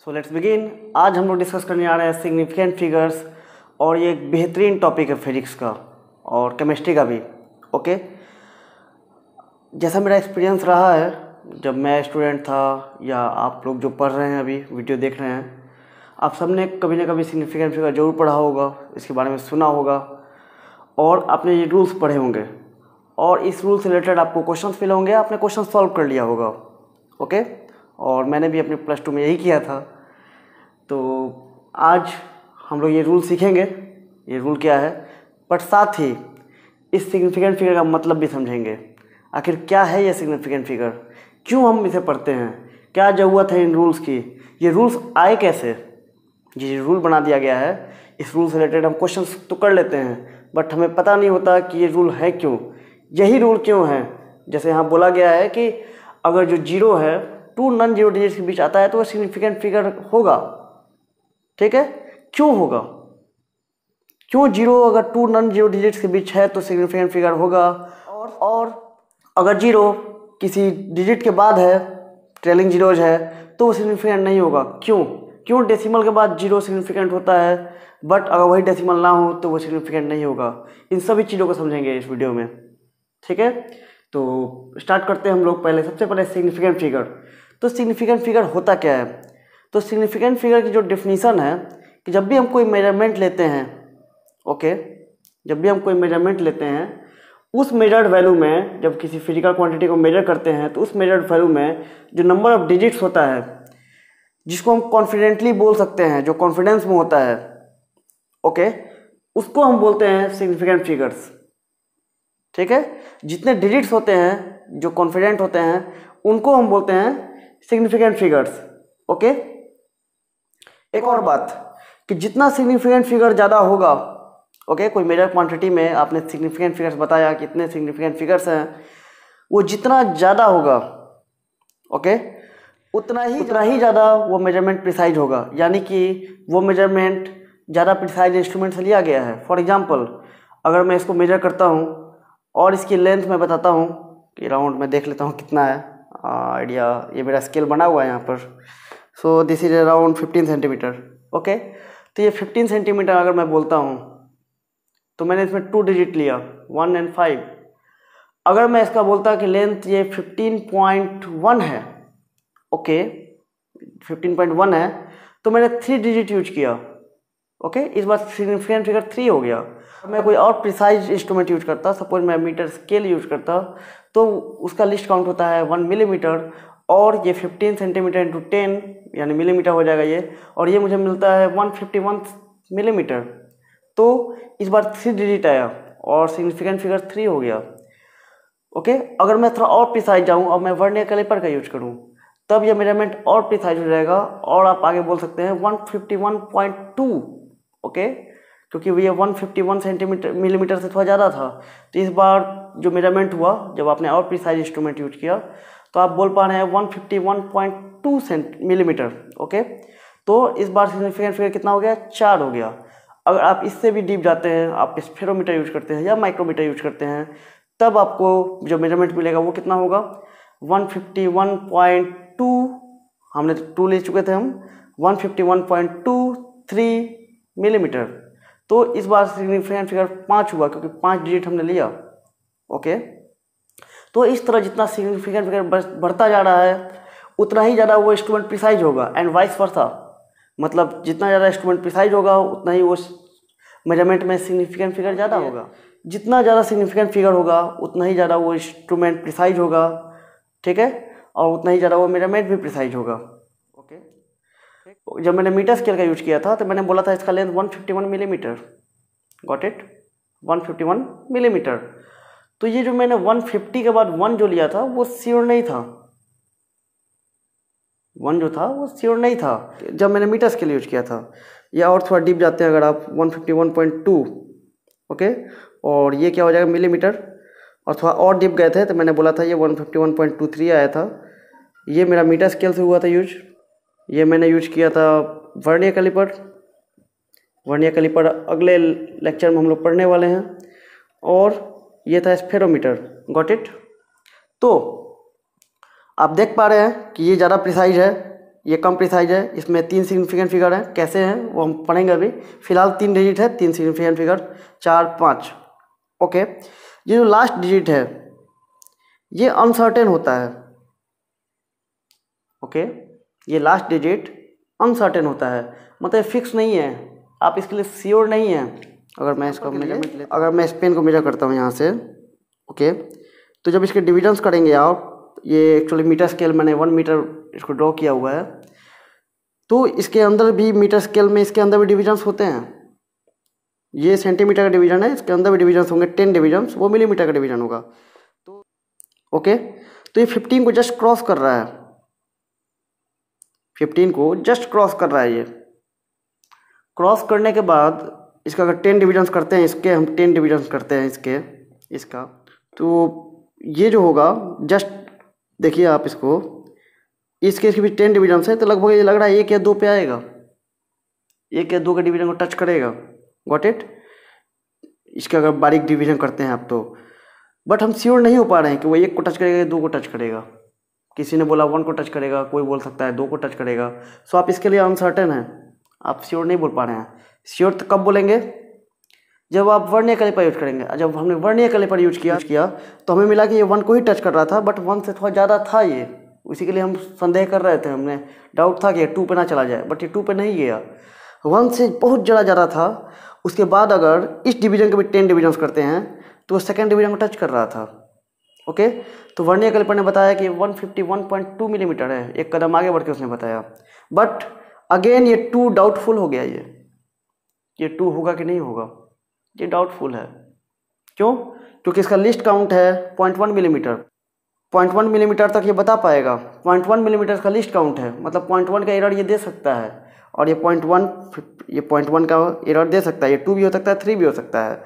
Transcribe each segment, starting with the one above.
So let's begin. आज हम लोग डिस्कस करने आ रहे हैं सिग्निफिकेंट फिगर्स, और ये एक बेहतरीन टॉपिक है फिजिक्स का और केमिस्ट्री का भी। ओके, जैसा मेरा एक्सपीरियंस रहा है जब मैं स्टूडेंट था, या आप लोग जो पढ़ रहे हैं अभी वीडियो देख रहे हैं, आप सब ने कभी ना कभी सिग्निफिकेंट फिगर जरूर पढ़ा होगा, इसके बारे में सुना होगा और आपने ये रूल्स पढ़े होंगे, और इस रूल से रिलेटेड आपको क्वेश्चंस मिले होंगे, आपने क्वेश्चन सॉल्व कर लिया होगा। ओके, और मैंने भी अपने +2 में यही किया था। तो आज हम लोग ये रूल सीखेंगे, ये रूल क्या है, बट साथ ही इस सिग्निफिकेंट फिगर का मतलब भी समझेंगे। आखिर क्या है ये सिग्निफिकेंट फिगर, क्यों हम इसे पढ़ते हैं, क्या ज़रूरत है इन रूल्स की, ये रूल्स आए कैसे। ये रूल बना दिया गया है, इस रूल से रिलेटेड हम क्वेश्चन तो कर लेते हैं, बट हमें पता नहीं होता कि ये रूल है क्यों, यही रूल क्यों है। जैसे यहाँ बोला गया है कि अगर जो जीरो है 2 नॉन जीरो डिजिट्स के बीच आता है तो वह सिग्निफिकेंट फिगर होगा। ठीक है, क्यों होगा, क्यों जीरो अगर 2 नॉन जीरो डिजिट्स के बीच है तो सिग्निफिकेंट फिगर होगा, और अगर जीरो किसी डिजिट के बाद है, ट्रेलिंग जीरोज है, तो वो सिग्निफिकेंट नहीं होगा। क्यों डेसिमल के बाद जीरो सिग्निफिकेंट होता है, बट अगर वही डेसिमल ना हो तो वो सिग्निफिकेंट नहीं होगा। इन सभी चीज़ों को समझेंगे इस वीडियो में। ठीक है, तो स्टार्ट करते हैं हम लोग। सबसे पहले सिग्निफिकेंट फिगर। तो सिग्निफिकेंट फिगर होता क्या है, तो सिग्निफिकेंट फिगर की जो डेफिनीशन है कि जब भी हम कोई मेजरमेंट लेते हैं, ओके, जब भी हम कोई मेजरमेंट लेते हैं, उस मेजर्ड वैल्यू में, जब किसी फिजिकल क्वांटिटी को मेजर करते हैं तो उस मेजर्ड वैल्यू में जो नंबर ऑफ डिजिट्स होता है, जिसको हम कॉन्फिडेंटली बोल सकते हैं, जो कॉन्फिडेंस में होता है, ओके, उसको हम बोलते हैं सिग्निफिकेंट फिगर्स। ठीक है, जितने डिजिट्स होते हैं जो कॉन्फिडेंट होते हैं उनको हम बोलते हैं सिग्निफिकेंट फिगर्स। ओके, एक और बात कि जितना सिग्निफिकेंट फिगर ज़्यादा होगा, ओके, कोई मेजर क्वांटिटी में आपने सिग्निफिकेंट फिगर्स बताया कि इतने सिग्निफिकेंट फिगर्स हैं, वो जितना ज़्यादा होगा, ओके, उतना ही ज़्यादा वो मेजरमेंट प्रिसाइज होगा, यानी कि वो मेजरमेंट ज़्यादा प्रिसाइज इंस्ट्रूमेंट से लिया गया है। फॉर एग्जांपल, अगर मैं इसको मेजर करता हूँ और इसकी लेंथ मैं बताता हूँ कि राउंड में देख लेता हूँ कितना है, आइडिया, ये मेरा स्केल बना हुआ है यहाँ पर। So this is around 15 centimetre. Okay, तो ये 15 सेंटीमीटर अगर मैं बोलता हूँ तो मैंने इसमें 2 डिजिट लिया, 1 और 5। अगर मैं इसका बोलता कि लेंथ ये 15.1 है, ओके, 15.1 है, तो मैंने 3 डिजिट यूज किया। ओके, इस बार सिग्निफिकेंट फिगर 3 हो गया। मैं कोई और प्रिसाइज इंस्ट्रूमेंट यूज करता, सपोज मैं मीटर स्केल यूज करता, तो उसका लिस्ट काउंट होता है 1 मिलीमीटर, और ये 15 सेंटीमीटर इंटू 10 यानी मिलीमीटर हो जाएगा ये, और ये मुझे मिलता है 151 मिलीमीटर। तो इस बार 3 डिजिट आया और सिग्निफिकेंट फिगर 3 हो गया। ओके, अगर मैं थोड़ा और प्रिसाइज जाऊँ और मैं वर्नियर कैलिपर का यूज करूँ, तब ये मेजरमेंट और प्रिसाइज हो जाएगा, और आप आगे बोल सकते हैं 151.2। ओके, क्योंकि ये 151 सेंटीमीटर मिलीमीटर से थोड़ा ज़्यादा था, तो इस बार जो मेजरमेंट हुआ, जब आपने और प्रिसाइज इंस्ट्रूमेंट यूज किया, तो आप बोल पा रहे हैं 151.2 मिलीमीटर। ओके, तो इस बार सिग्निफिकेंट फिगर कितना हो गया, 4 हो गया। अगर आप इससे भी डीप जाते हैं, आप स्फेरोमीटर यूज करते हैं या माइक्रोमीटर यूज करते हैं, तब आपको जो मेजरमेंट मिलेगा वो कितना होगा, 151.2, हमने 2 ले चुके थे हम, 151.23 मिलीमीटर। तो इस बार सिग्निफिकेंट फिगर 5 हुआ, क्योंकि 5 डिजिट हमने लिया। ओके, तो इस तरह जितना सिग्निफिकेंट फिगर बढ़ता जा रहा है, उतना ही ज़्यादा वो इंस्ट्रूमेंट प्रिसाइज होगा, एंड वाइस वर्सा। मतलब जितना ज़्यादा इंस्ट्रूमेंट प्रिसाइज होगा, उतना ही वो मेजरमेंट में सिग्निफिकेंट फिगर ज़्यादा होगा। जितना ज़्यादा सिग्निफिकेंट फिगर होगा, उतना ही ज़्यादा वो इंस्ट्रूमेंट प्रिसाइज होगा। ठीक है, और उतना ही ज़्यादा वो मेजरमेंट भी प्रिसाइज होगा। ओके, जब मैंने मीटर स्केल का यूज किया था तो मैंने बोला था इसका length 151 millimetre. Got it, 151 millimetre. तो ये जो मैंने 150 के बाद 1 जो लिया था वो श्योर नहीं था, 1 जो था वो श्योर नहीं था जब मैंने मीटर स्केल यूज किया था। या और थोड़ा डीप जाते हैं अगर आप, 151.2, ओके, और ये क्या हो जाएगा, मिलीमीटर। और थोड़ा और डीप गए थे तो मैंने बोला था ये 151.23 आया था। ये मेरा मीटर स्केल से हुआ था यूज। ये मैंने यूज किया था वर्नियर कैलिपर। वर्नियर कैलिपर अगले लेक्चर में हम लोग पढ़ने वाले हैं। और ये था स्फेरोमीटर। Got it. तो आप देख पा रहे हैं कि ये ज़्यादा प्रिसाइज है, ये कम प्रिसाइज है, इसमें 3 सिग्निफिकेंट फिगर हैं। कैसे हैं वो हम पढ़ेंगे अभी। फिलहाल 3 डिजिट है, 3 सिग्निफिकेंट फिगर, 4, 5। ओके, ये जो लास्ट डिजिट है ये अनसर्टेन होता है। ओके, ये लास्ट डिजिट अनसर्टेन होता है, मतलब फिक्स नहीं है, आप इसके लिए श्योर नहीं है। अगर मैं इसको अगर मैं इस पेन को मेजर करता हूँ यहाँ से, ओके, तो जब इसके डिविजन्स करेंगे आप, ये एक्चुअली मीटर स्केल मैंने 1 मीटर इसको ड्रॉ किया हुआ है, तो इसके अंदर भी मीटर स्केल में इसके अंदर भी डिविजन्स होते हैं। ये सेंटीमीटर का डिवीजन है, इसके अंदर भी डिविजन्स होंगे 10 डिविजन्स, वो मिलीमीटर का डिवीजन होगा। तो ओके, तो ये 15 को जस्ट क्रॉस कर रहा है, 15 को जस्ट क्रॉस कर रहा है। ये क्रॉस करने के बाद इसका अगर 10 डिविजन्स करते हैं, इसके हम 10 डिविजन्स करते हैं इसका, तो ये जो होगा, जस्ट देखिए आप इसको, इसके भी 10 डिविजन्स है, तो लगभग ये लग रहा है 1 या 2 पे आएगा, 1 या 2 के डिवीजन को टच करेगा। Got it? इसका अगर बारीक डिवीजन करते हैं आप तो, बट हम श्योर नहीं हो पा रहे हैं कि वो 1 को टच करेगा या 2 को टच करेगा। किसी ने बोला 1 को टच करेगा, कोई बोल सकता है 2 को टच करेगा। सो आप इसके लिए अनसर्टेन हैं, आप श्योर नहीं बोल पा रहे हैं। श्योर तो कब बोलेंगे? जब आप वर्नियर कैलिपर यूज करेंगे। जब हमने वर्नियर कैलिपर यूज किया तो हमें मिला कि ये 1 को ही टच कर रहा था, बट 1 से थोड़ा ज़्यादा था ये, उसी के लिए हम संदेह कर रहे थे, हमने डाउट था कि 2 पे ना चला जाए, बट ये 2 पे नहीं गया, 1 से बहुत ज़्यादा था। उसके बाद अगर इस डिवीजन के भी 10 डिविजन्स करते हैं तो वो सेकेंड डिवीजन को टच कर रहा था। ओके, तो वर्नियर कैलिपर ने बताया कि 151.2 मिलीमीटर है, एक कदम आगे बढ़ के उसने बताया, बट अगेन ये 2 डाउटफुल हो गया। ये 2 होगा कि नहीं होगा, ये डाउटफुल है। क्यों? क्योंकि इसका लिस्ट काउंट है 0.1 मिलीमीटर, 0.1 मिलीमीटर तक ये बता पाएगा। 0.1 मिलीमीटर का लिस्ट काउंट है, मतलब 0.1 का एरर ये दे सकता है, और ये 0.1 का एरर दे सकता है। ये 2 भी हो सकता है, 3 भी हो सकता है।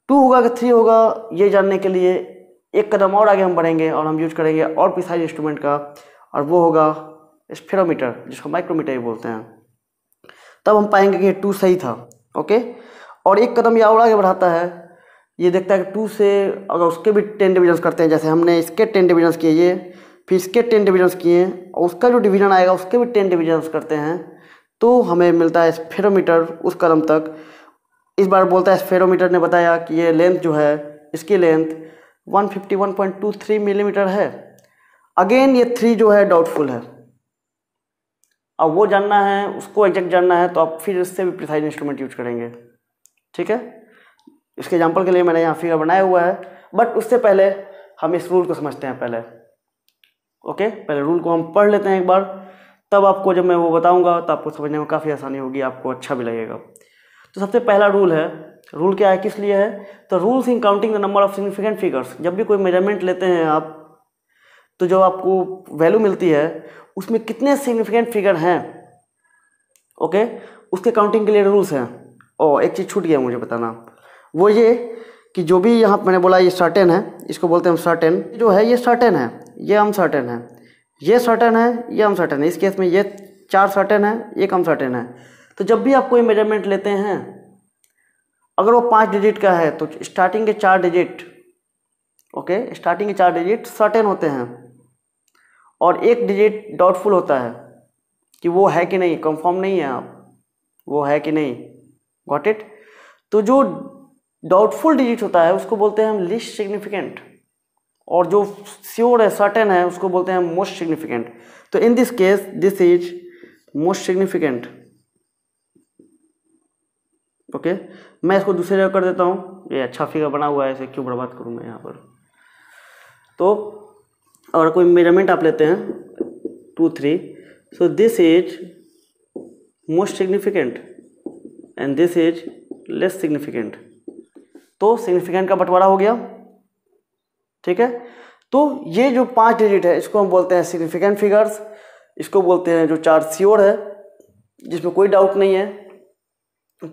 2 होगा कि 3 होगा, ये जानने के लिए एक कदम और आगे हम बढ़ेंगे और हम यूज करेंगे और प्रिसाइज इंस्ट्रूमेंट का, और वो होगा स्फेरोमीटर, जिसको माइक्रोमीटर भी बोलते हैं। तब हम पाएंगे कि 2 सही था। ओके, और एक कदम ये और आगे बढ़ाता है, ये देखता है कि 2 से अगर उसके भी 10 डिविजन्स करते हैं, जैसे हमने इसके 10 डिविजन्स किए, ये फिर इसके 10 डिविजन्स किए, और उसका जो डिवीजन आएगा उसके भी 10 डिविजन्स करते हैं, तो हमें मिलता है स्फेरोमीटर उस कदम तक। इस बार बोलता है स्फेरोमीटर ने बताया कि ये लेंथ जो है, इसकी लेंथ 151.23 मिलीमीटर है। अगेन ये 3 जो है डाउटफुल है। अब वो जानना है, उसको एग्जैक्ट जानना है, तो आप फिर इससे भी प्रिसाइज इंस्ट्रूमेंट यूज करेंगे। ठीक है, इसके एग्जांपल के लिए मैंने यहाँ फिगर बनाया हुआ है, बट उससे पहले हम इस रूल को समझते हैं पहले। ओके, पहले रूल को हम पढ़ लेते हैं एक बार, तब आपको जब मैं वो बताऊंगा तो आपको समझने में काफ़ी आसानी होगी, आपको अच्छा भी लगेगा। तो सबसे पहला रूल है, रूल क्या है, किस लिए है? तो rules in counting the number of significant figures. जब भी कोई मेजरमेंट लेते हैं आप, तो जो आपको वैल्यू मिलती है उसमें कितने सिग्निफिकेंट फिगर हैं, ओके, उसके काउंटिंग के लिए रूल्स हैं। और एक चीज़ छूट गया मुझे बताना, वो ये कि जो भी यहाँ मैंने बोला ये सर्टेन है, इसको बोलते हैं हम सर्टेन, जो है ये सर्टेन है, ये अनसर्टेन है, ये सर्टेन है, ये अनसर्टेन है। इस केस में ये 4 सर्टेन है, एक अनसर्टेन है। तो जब भी आप कोई मेजरमेंट लेते हैं, अगर वो 5 डिजिट का है तो स्टार्टिंग के 4 डिजिट, ओके, स्टार्टिंग के 4 डिजिट सर्टेन होते हैं, और एक डिजिट डाउटफुल होता है कि वो है कि नहीं, कंफर्म नहीं है आप, वो है कि नहीं। Got it? तो जो डाउटफुल डिजिट होता है उसको बोलते हैं हम लीस्ट सिग्निफिकेंट, और जो श्योर है, सर्टेन है, उसको बोलते हैं मोस्ट सिग्निफिकेंट। तो in this case this is most significant. Okay, मैं इसको दूसरे जगह कर देता हूँ, ये अच्छा फिगर बना हुआ है, इसे क्यों बर्बाद करूँ मैं यहाँ पर। तो अगर कोई मेजरमेंट आप लेते हैं 2, 3, so this is most significant and this is less significant. तो सिग्निफिकेंट का बंटवारा हो गया। ठीक है, तो ये जो 5 डिजिट है इसको हम बोलते हैं सिग्निफिकेंट फिगर्स, इसको बोलते हैं जो 4 श्योर है, जिसमें कोई डाउट नहीं है।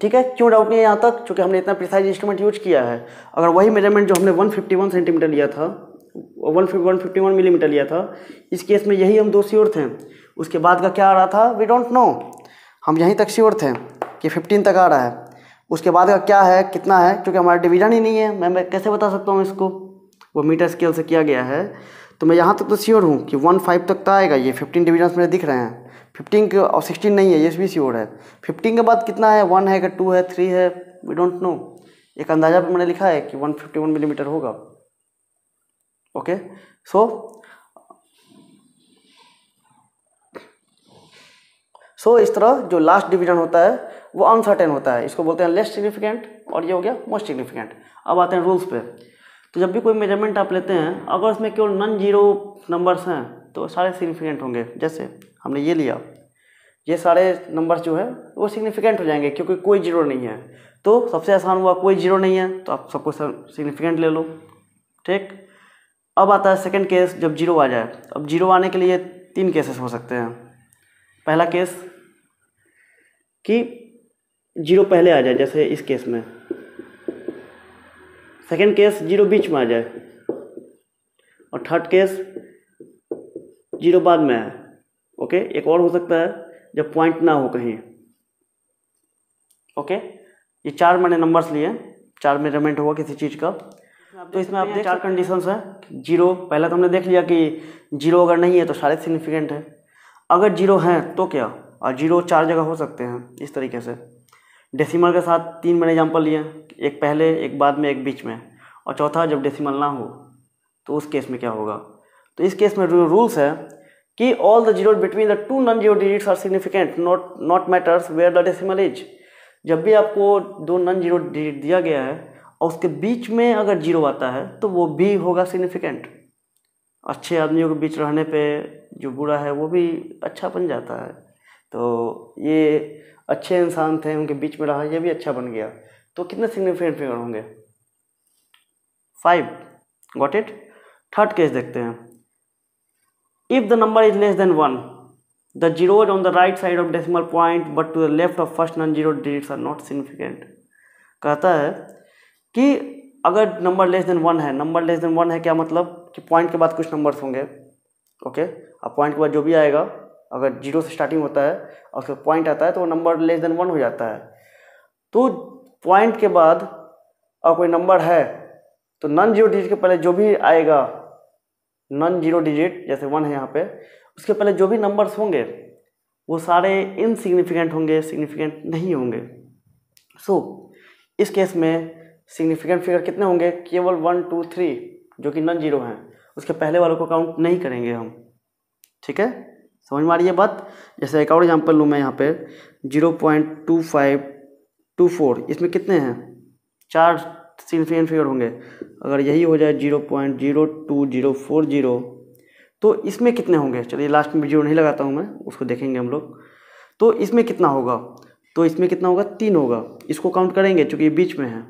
ठीक है, क्यों डाउट नहीं है यहाँ तक? क्योंकि हमने इतना प्रिसाइज इंस्ट्रूमेंट यूज किया है। अगर वही मेजरमेंट जो हमने 151 सेंटीमीटर लिया था, 151 मिलीमीटर लिया था, इस केस में यही हम 2 श्योर थे। उसके बाद का क्या आ रहा था, वी डोंट नो, हम यहीं तक श्योर थे कि 15 तक आ रहा है। उसके बाद का क्या है, कितना है, क्योंकि हमारा डिवीजन ही नहीं है, मैं कैसे बता सकता हूँ इसको, वो मीटर स्केल से किया गया है। तो मैं यहाँ तक तो श्योर हूँ कि 1 5 तक तो आएगा। ये 15 डिविजन्स मेरे दिख रहे हैं, 15 के और 16 नहीं है, ये भी श्योर है। 15 के बाद कितना है, 1 है कि 2 है 3 है, वी डोंट नो। एक अंदाजा पे मैंने लिखा है कि 151 मिलीमीटर होगा। ओके, सो इस तरह जो लास्ट डिवीजन होता है वो अनसर्टेन होता है, इसको बोलते हैं लेस सिग्निफिकेंट, और ये हो गया मोस्ट सिग्निफिकेंट। अब आते हैं रूल्स पे। तो जब भी कोई मेजरमेंट आप लेते हैं, अगर उसमें केवल नॉन जीरो नंबर्स हैं तो सारे सिग्निफिकेंट होंगे। जैसे हमने ये लिया, ये सारे नंबर्स जो है वो सिग्निफिकेंट हो जाएंगे क्योंकि कोई जीरो नहीं है। तो सबसे आसान हुआ, कोई जीरो नहीं है तो आप सबको सिग्निफिकेंट ले लो, ठीक। अब आता है सेकंड केस, जब जीरो आ जाए। अब जीरो आने के लिए 3 केसेस हो सकते हैं। पहला केस कि जीरो पहले आ जाए, जैसे इस केस में। सेकंड केस जीरो बीच में आ जाए, और थर्ड केस जीरो बाद में है। ओके, एक और हो सकता है जब पॉइंट ना हो कहीं। ओके, ये 4 मैंने नंबर्स लिए, 4 मेजरमेंट हुआ किसी चीज़ का। तो इसमें आप 4 कंडीशंस हैं। जीरो पहला तो हमने देख लिया कि जीरो अगर नहीं है तो सारे सिग्निफिकेंट है। अगर जीरो हैं तो क्या, और जीरो 4 जगह हो सकते हैं इस तरीके से। डेसिमल के साथ 3 मैंने एग्जाम्पल लिए, एक पहले, एक बाद में, एक बीच में, और चौथा जब डेसिमल ना हो तो उस केस में क्या होगा। तो इस केस में रूल्स है कि all the zero between the 2 non zero digits are significant, not matters where the decimal is. जब भी आपको 2 नॉन जीरो डिजिट दिया गया है और उसके बीच में अगर जीरो आता है तो वो भी होगा सिग्निफिकेंट। अच्छे आदमियों के बीच रहने पे जो बुरा है वो भी अच्छा बन जाता है। तो ये अच्छे इंसान थे, उनके बीच में रहा, ये भी अच्छा बन गया। तो कितने सिग्निफिकेंट फिगर होंगे, 5। Got it. थर्ड केस देखते हैं। If the number is less than 1, the zeros on the right side of decimal point but to the left of first non zero digits are not significant. कहता है कि अगर number less than 1 है, number less than 1 है क्या मतलब कि point के बाद कुछ नंबर्स होंगे। ओके, अब पॉइंट के बाद जो भी आएगा, अगर जीरो से स्टार्टिंग होता है और उसका पॉइंट आता है तो वो नंबर लेस देन 1 हो जाता है। तो पॉइंट के बाद और कोई नंबर है तो नॉन जीरो डिजिट के पहले जो भी आएगा, नॉन जीरो डिजिट जैसे 1 है यहाँ पे, उसके पहले जो भी नंबर्स होंगे वो सारे इनसिग्निफिकेंट होंगे, सिग्निफिकेंट नहीं होंगे। सो इस केस में सिग्निफिकेंट फिगर कितने होंगे, केवल 1 2 3 जो कि नॉन जीरो हैं, उसके पहले वालों को काउंट नहीं करेंगे हम। ठीक है, समझ में आ रही है बात। जैसे एक और एग्जांपल लूँ मैं यहाँ पे 0.2524, इसमें कितने हैं, 4 सिग्निफिकेंट फिगर होंगे। अगर यही हो जाए 0.02040 तो इसमें कितने होंगे। चलिए लास्ट में जीरो नहीं लगाता हूँ मैं, उसको देखेंगे हम लोग। तो इसमें कितना होगा, तो इसमें कितना होगा, 3 होगा। इसको काउंट करेंगे क्योंकि ये बीच में है।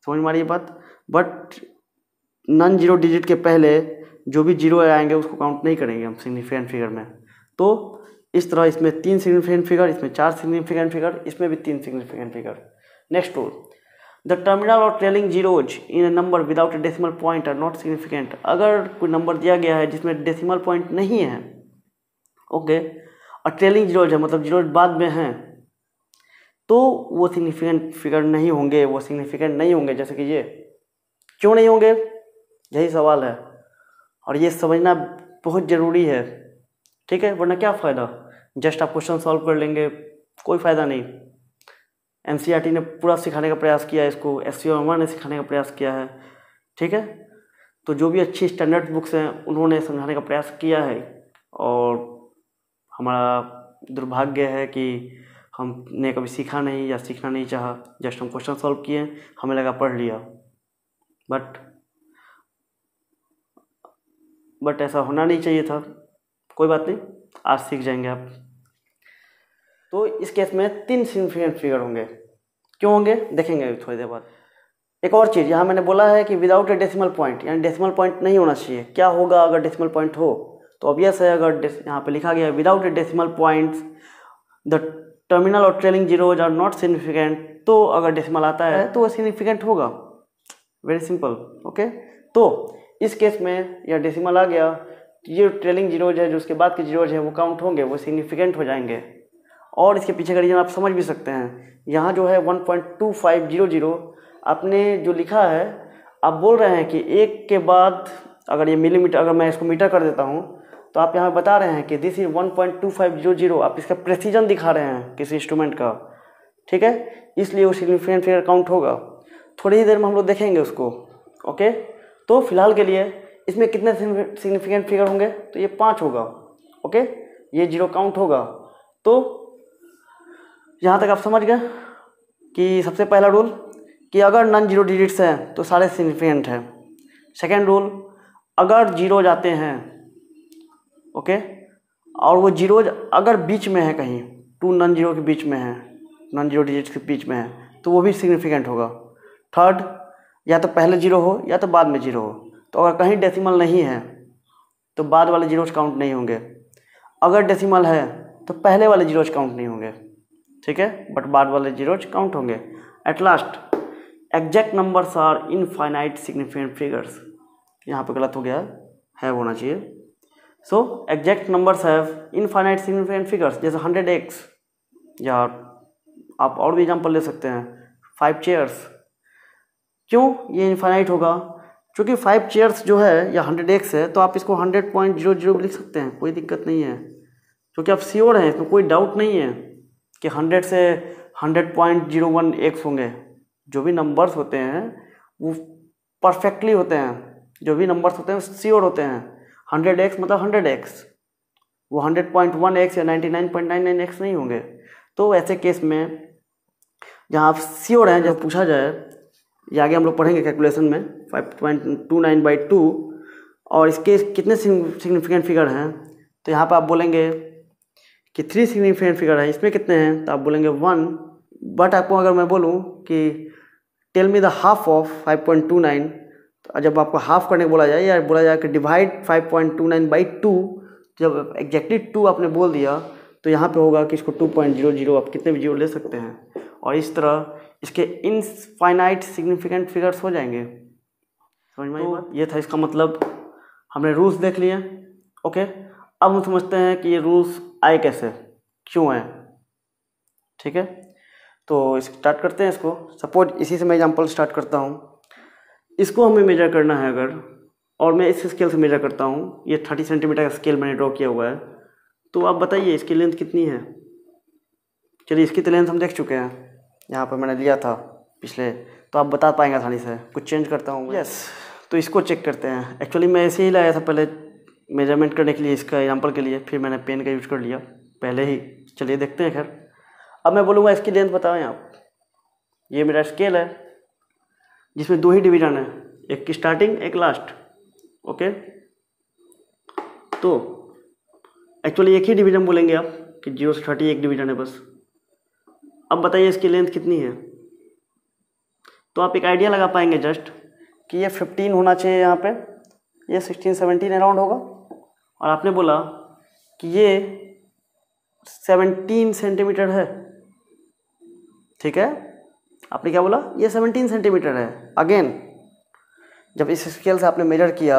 समझ में आ रही है बात। बट नॉन जीरो डिजिट के पहले जो भी जीरो आएंगे उसको काउंट नहीं करेंगे हम सिग्निफिकेंट फिगर में। तो इस तरह इसमें 3 सिग्निफिकेंट फिगर, इसमें 4 सिग्निफिकेंट फिगर, इसमें भी 3 significant figure. Next rule, the terminal और trailing zeros in a number without a decimal point are not significant. अगर कोई नंबर दिया गया है जिसमें डेसिमल पॉइंट नहीं है, ओके, और ट्रेलिंग जीरोज है मतलब जीरोज बाद में हैं, तो वो सिग्निफिकेंट फिगर नहीं होंगे, वो सिग्निफिकेंट नहीं होंगे। जैसे कि ये क्यों नहीं होंगे, यही सवाल है और ये समझना बहुत ज़रूरी है। ठीक है, वरना क्या फ़ायदा, जस्ट आप क्वेश्चन सॉल्व कर लेंगे, कोई फ़ायदा नहीं। एनसीईआरटी ने पूरा सिखाने का प्रयास किया है इसको, एससीओएमआर ने सिखाने का प्रयास किया है। ठीक है, तो जो भी अच्छी स्टैंडर्ड बुक्स हैं उन्होंने समझाने का प्रयास किया है, और हमारा दुर्भाग्य है कि हमने कभी सीखा नहीं या सीखना नहीं चाहा। जस्ट हम क्वेश्चन सॉल्व किए, हमें लगा पढ़ लिया, बट ऐसा होना नहीं चाहिए था। कोई बात नहीं, आज सीख जाएंगे आप। तो इस केस में 3 सिग्निफिकेंट फिगर होंगे। क्यों होंगे देखेंगे थोड़ी देर बाद। एक और चीज़, यहाँ मैंने बोला है कि विदाउट ए डेसिमल पॉइंट, यानी डेसिमल पॉइंट नहीं होना चाहिए। क्या होगा अगर डेसिमल पॉइंट हो, तो ऑब्वियस है, अगर यहाँ पे लिखा गया है without a decimal points the terminal और trailing zeros are not significant, तो अगर डेसिमल आता है तो वो सिग्निफिकेंट होगा। Very simple. ओके, तो इस केस में यह डेसिमल आ गया, ये ट्रेलिंग जीरोज है, जो उसके बाद के जीरोज है वो काउंट होंगे, वो सिग्निफिकेंट हो जाएंगे। और इसके पीछे का रीजन आप समझ भी सकते हैं। यहाँ जो है 1.2500 आपने जो लिखा है, आप बोल रहे हैं कि एक के बाद अगर ये मिलीमीटर, अगर मैं इसको मीटर कर देता हूँ तो आप यहाँ बता रहे हैं कि दिस इज 1.2500, आप इसका प्रेसिजन दिखा रहे हैं किसी इंस्ट्रूमेंट का, ठीक है, इसलिए वो सिग्निफिकेंट फिगर काउंट होगा। थोड़ी ही देर में हम लोग देखेंगे उसको। ओके, तो फिलहाल के लिए इसमें कितने सिग्निफिकेंट फिगर होंगे, तो ये 5 होगा। ओके, ये 0 काउंट होगा। तो यहाँ तक आप समझ गए कि सबसे पहला रूल कि अगर नॉन जीरो डिजिट्स हैं तो सारे सिग्निफिकेंट हैं। सेकेंड रूल, अगर जीरो जाते हैं, ओके, और वो जीरो अगर बीच में है, कहीं टू नॉन जीरो के बीच में है, नॉन जीरो डिजिट्स के बीच में है, तो वो भी सिग्निफिकेंट होगा। थर्ड, या तो पहले जीरो हो या तो बाद में जीरो हो। तो अगर कहीं डेसिमल नहीं है तो बाद वाले जीरोज काउंट नहीं होंगे, अगर डेसिमल है तो पहले वाले जीरोज काउंट नहीं होंगे, ठीक है, बट बाद वाले जीरोज काउंट होंगे। At last, exact numbers are infinite significant figures, यहाँ पे गलत हो गया है होना चाहिए। So exact numbers have infinite significant figures, जैसे 100x, या आप और भी एग्जाम्पल ले सकते हैं 5 चेयर्स। क्यों ये इनफाइनाइट होगा? क्योंकि 5 चेयर्स जो है या 100x है, तो आप इसको 100.00 भी लिख सकते हैं, कोई दिक्कत नहीं है, क्योंकि आप श्योर हैं, इसमें कोई डाउट नहीं है कि 100 से 100.01x होंगे। जो भी नंबर्स होते हैं वो परफेक्टली होते हैं, जो भी नंबर्स होते हैं श्योर होते हैं। 100x मतलब 100x, वो 100.1x या 99.99x नहीं होंगे। तो ऐसे केस में जहाँ आप श्योर हैं, जब पूछा जाए, ये आगे हम लोग पढ़ेंगे कैलकुलेशन में, 5.29/2, और इसके कितने सिग्निफिकेंट फिगर हैं, तो यहाँ पर आप बोलेंगे कि 3 सिग्निफिकेंट फिगर है, इसमें कितने हैं, तो आप बोलेंगे 1। बट आपको अगर मैं बोलूँ कि tell me the half of 5.29, तो जब आपको हाफ करने को बोला जाए या बोला जाए कि डिवाइड 5.29/2, जब एग्जैक्टली 2 आपने बोल दिया तो यहाँ पे होगा कि इसको 2.00, आप कितने भी जीरो ले सकते हैं, और इस तरह इसके इनफाइनाइट सिग्निफिकेंट फिगर्स हो जाएंगे। समझ में आई बात? ये था इसका मतलब। हमने रूल्स देख लिए। ओके, अब हम समझते हैं कि ये रूल्स आए कैसे, क्यों आए, ठीक है। तो स्टार्ट करते हैं इसको। सपोज इसी से मैं एग्जांपल स्टार्ट करता हूँ। इसको हमें मेजर करना है अगर, और मैं इस स्केल से मेजर करता हूँ, ये 30 सेंटीमीटर का स्केल मैंने ड्रॉ किया हुआ है, तो आप बताइए इसकी लेंथ कितनी है। चलिए, इसकी तो लेंथ हम देख चुके हैं, यहाँ पर मैंने लिया था पिछले, तो आप बता पाएंगे आसानी से। कुछ चेंज करता हूँ। यस, तो इसको चेक करते हैं। एक्चुअली मैं ऐसे ही लाया था पहले मेजरमेंट करने के लिए, इसका एग्जांपल के लिए, फिर मैंने पेन का यूज कर लिया पहले ही। चलिए देखते हैं। खैर, अब मैं बोलूँगा इसकी लेंथ बताएं आप। ये मेरा स्केल है जिसमें 2 ही डिवीजन है, एक की स्टार्टिंग, एक लास्ट। ओके, तो एक्चुअली एक ही डिवीजन बोलेंगे आप कि 0 से 30 एक डिवीजन है बस। अब बताइए इसकी लेंथ कितनी है, तो आप एक आइडिया लगा पाएंगे जस्ट कि ये 15 होना चाहिए, यहाँ पे ये 16-17 अराउंड होगा, और आपने बोला कि ये 17 सेंटीमीटर है, ठीक है। आपने क्या बोला? ये 17 सेंटीमीटर है। अगेन, जब इस स्केल से आपने मेजर किया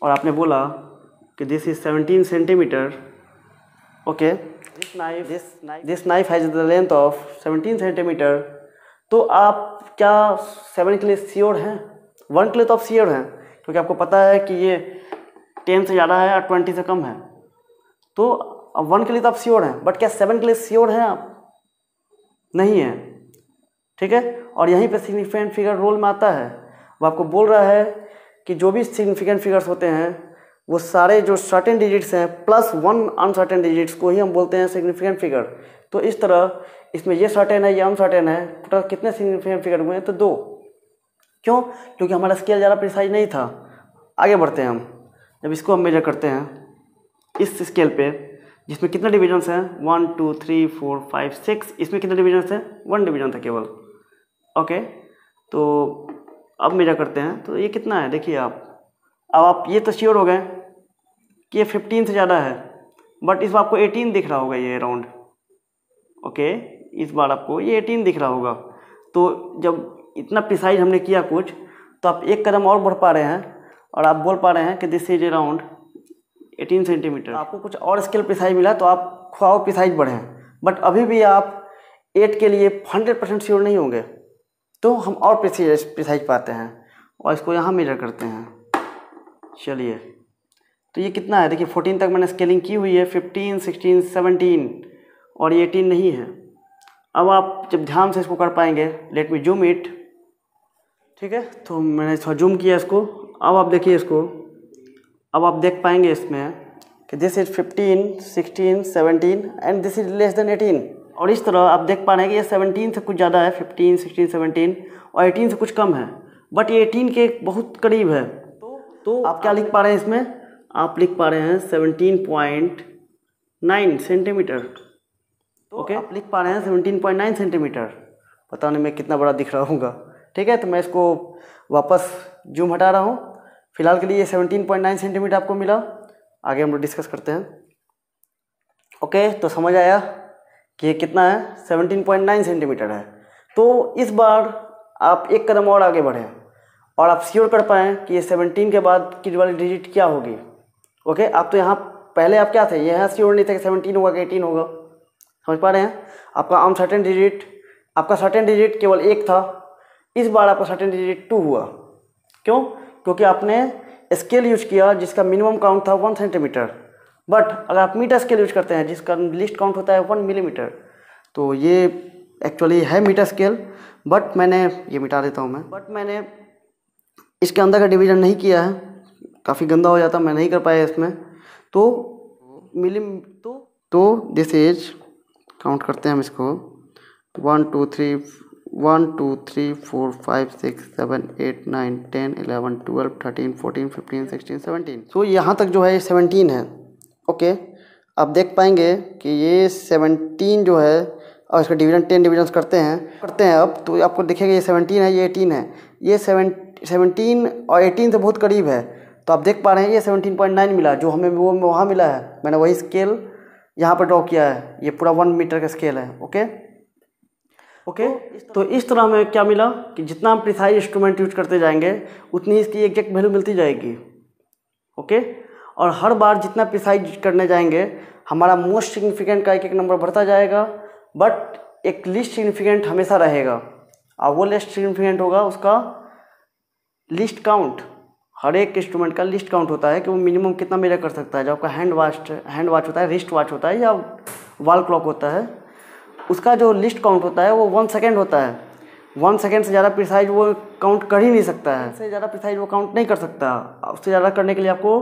और आपने बोला कि this is 17 centimetre, okay, this knife has the length of 17 centimetre, तो आप क्या 7 के लिए श्योर हैं? 1 के लिए तो आप श्योर हैं, क्योंकि आपको पता है कि ये 10 से ज़्यादा है और 20 से कम है, तो अब 1 के लिए तो आप श्योर हैं। बट क्या 7 के लिए श्योर हैं आप? नहीं है, ठीक है। और यहीं पे सिग्निफिकेंट फिगर रोल में आता है। वो आपको बोल रहा है कि जो भी सिग्निफिकेंट फिगर्स होते हैं वो सारे जो सर्टेन डिजिट्स हैं प्लस 1 अनसर्टेन डिजिट्स को ही हम बोलते हैं सिग्निफिकेंट फिगर। तो इस तरह इसमें ये सर्टेन है, ये अनसर्टेन है। टोटल कितने सिग्निफिकेंट फिगर हुए हैं? तो 2। क्यों? क्योंकि हमारा स्केल ज़्यादा प्रिसाइज नहीं था। आगे बढ़ते हैं हम। जब इसको हम मेजर करते हैं इस स्केल पे, जिसमें कितने डिविजन्स हैं? 1 2 3 4 5 6। इसमें कितने डिविजन्स हैं? 1 डिवीजन था केवल। ओके, तो अब मेजर करते हैं तो ये कितना है देखिए आप। अब आप ये तो श्योर हो गए कि ये 15 से ज़्यादा है, बट इस बार आपको 18 दिख रहा होगा ये अराउंड। ओके, इस बार आपको ये 18 दिख रहा होगा। तो जब इतना प्रिसाइज हमने किया कुछ, तो आप एक कदम और बढ़ पा रहे हैं और आप बोल पा रहे हैं कि दिस इज अराउंड 18 सेंटीमीटर। आपको कुछ और स्केल प्रिसाइज मिला तो आप और प्रिसाइज बढ़े, बट अभी भी आप 8 के लिए 100% श्योर नहीं होंगे, तो हम और प्रिसाइज पाते हैं और इसको यहाँ मेजर करते हैं। चलिए, तो ये कितना है, देखिए 14 तक मैंने स्केलिंग की हुई है, 15, 16, 17 और ये 18 नहीं है। अब आप जब ध्यान से इसको कर पाएंगे, लेट मी जूम इट, ठीक है, तो मैंने थोड़ा जूम किया इसको। अब आप देखिए इसको, अब आप देख पाएंगे इसमें कि this is 15, 16, 17 and this is less then 18। और इस तरह आप देख पा रहे हैं कि ये 17 से कुछ ज़्यादा है, 15, 16, 17 और 18 से कुछ कम है, बट ये 18 के बहुत करीब है। तो आप क्या लिख पा रहे हैं इसमें, आप लिख पा रहे हैं 17.9 सेंटीमीटर। ओके, आप लिख पा रहे हैं 17.9 सेंटीमीटर। पता नहीं मैं कितना बड़ा दिख रहा हूँगा, ठीक है, तो मैं इसको वापस जूम हटा रहा हूँ। फिलहाल के लिए 17.9 सेंटीमीटर आपको मिला। आगे हम लोग डिस्कस करते हैं। ओके, तो समझ आया कि ये कितना है, 17.9 सेंटीमीटर है। तो इस बार आप एक कदम और आगे बढ़ें और आप श्योर कर पाएँ कि ये 17 के बाद की वाली डिजिट क्या होगी। ओके, आप तो यहाँ पहले आप क्या थे, यहाँ श्योर नहीं थे कि 17 होगा कि 18 होगा। समझ पा रहे हैं, आपका अनसर्टेन डिजिट, आपका सर्टेन डिजिट केवल एक था, इस बार आपका सर्टेन डिजिट 2 हुआ। क्यों? क्योंकि आपने स्केल यूज किया जिसका मिनिमम काउंट था 1 सेंटीमीटर, बट अगर आप मीटर स्केल यूज करते हैं जिसका लिस्ट काउंट होता है 1 मिलीमीटर, तो ये एक्चुअली है मीटर स्केल, बट मैंने ये मिटा देता हूँ मैं, बट मैंने इसके अंदर का डिवीजन नहीं किया है, काफ़ी गंदा हो जाता, मैं नहीं कर पाया इसमें। तो तो दिस इज, काउंट करते हैं हम इसको, 1 2 3 1 2 3 4 5 6 7 8 9 10 11 12 13 14 15 16 17। तो यहाँ तक जो है 17 है। ओके, आप देख पाएंगे कि ये 17 जो है, और इसका डिवीजन 10 डिवीजन्स करते हैं अब, तो आपको दिखेगा ये 17 है, ये 18 है, ये 17 और 18 से बहुत करीब है। तो आप देख पा रहे हैं ये 17.9 मिला, जो हमें वो वहाँ मिला है, मैंने वही स्केल यहाँ पर ड्रॉ किया है, ये पूरा 1 मीटर का स्केल है। ओके, तो इस तरह हमें क्या मिला कि जितना हम प्रिसाइज इंस्ट्रूमेंट यूज करते जाएंगे उतनी इसकी एग्जैक्ट वैल्यू मिलती जाएगी। ओके, और हर बार जितना प्रिसाइज करने जाएंगे हमारा मोस्ट सिग्निफिकेंट का एक नंबर बढ़ता जाएगा, बट एक लिस्ट सिग्निफिकेंट हमेशा रहेगा, और वो लिस्ट सिग्निफिकेंट होगा उसका लिस्ट काउंट। हर एक इंस्ट्रूमेंट का लिस्ट काउंट होता है कि वो मिनिमम कितना मेजर कर सकता है। जब आपका हैंड वॉच होता है, रिस्ट वॉच होता है या वॉल क्लॉक होता है, उसका जो लिस्ट काउंट होता है वो 1 सेकेंड होता है। 1 सेकेंड से ज़्यादा प्रिसाइज वो काउंट कर ही नहीं सकता है, उससे ज़्यादा प्रिसाइज वो काउंट नहीं कर सकता। उससे ज़्यादा करने के लिए आपको